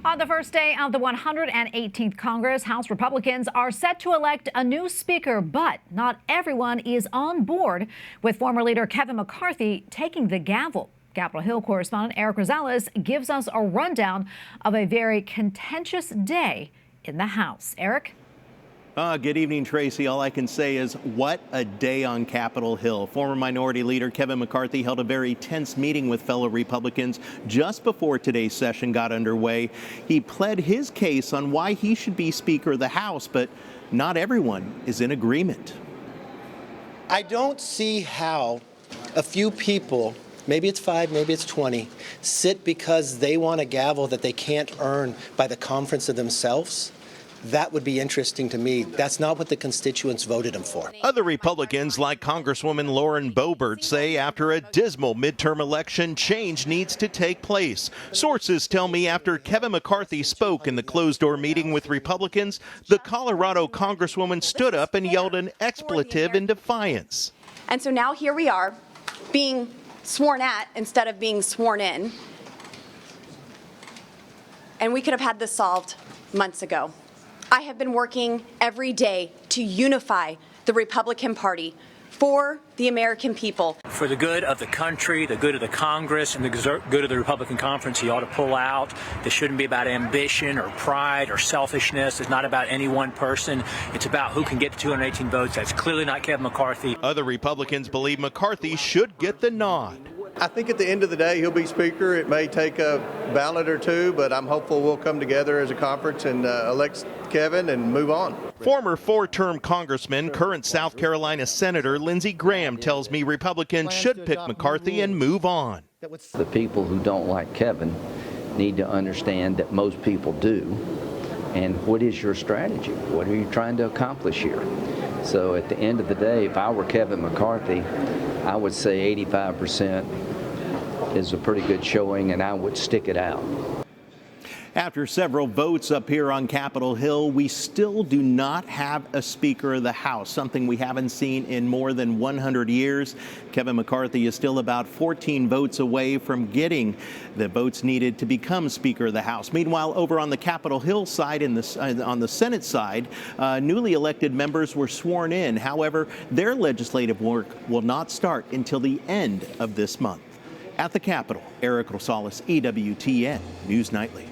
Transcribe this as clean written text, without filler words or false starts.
On the first day of the 118th Congress, House Republicans are set to elect a new speaker, but not everyone is on board, with former leader Kevin McCarthy taking the gavel. Capitol Hill correspondent Erik Rosales gives us a rundown of a very contentious day in the House. Erik? Good evening, Tracy. All I can say is what a day on Capitol Hill. Former Minority Leader Kevin McCarthy held a very tense meeting with fellow Republicans just before today's session got underway. He pled his case on why he should be Speaker of the House, but not everyone is in agreement. I don't see how a few people, maybe it's 5, maybe it's 20, sit because they want a gavel that they can't earn by the conference of themselves. That would be interesting to me. That's not what the constituents voted him for. Other Republicans, like Congresswoman Lauren Boebert, say after a dismal midterm election, change needs to take place. Sources tell me after Kevin McCarthy spoke in the closed-door meeting with Republicans, the Colorado Congresswoman stood up and yelled an expletive in defiance. And so now here we are, being sworn at instead of being sworn in. And we could have had this solved months ago. I have been working every day to unify the Republican Party for the American people. For the good of the country, the good of the Congress, and the good of the Republican conference, he ought to pull out. This shouldn't be about ambition or pride or selfishness. It's not about any one person. It's about who can get the 218 votes. That's clearly not Kevin McCarthy. Other Republicans believe McCarthy should get the nod. I think at the end of the day, he'll be Speaker. It may take a ballot or two, but I'm hopeful we'll come together as a conference and elect Kevin and move on. Former 4-term Congressman, current South Carolina Senator Lindsey Graham tells me Republicans should pick McCarthy and move on. The people who don't like Kevin need to understand that most people do. And what is your strategy? What are you trying to accomplish here? So at the end of the day, if I were Kevin McCarthy, I would say 85% is a pretty good showing, and I would stick it out. After several votes up here on Capitol Hill, we still do not have a Speaker of the House, something we haven't seen in more than 100 years. Kevin McCarthy is still about 14 votes away from getting the votes needed to become Speaker of the House. Meanwhile, over on the Capitol Hill side, on the Senate side, newly elected members were sworn in. However, their legislative work will not start until the end of this month. At the Capitol, Erik Rosales, EWTN News Nightly.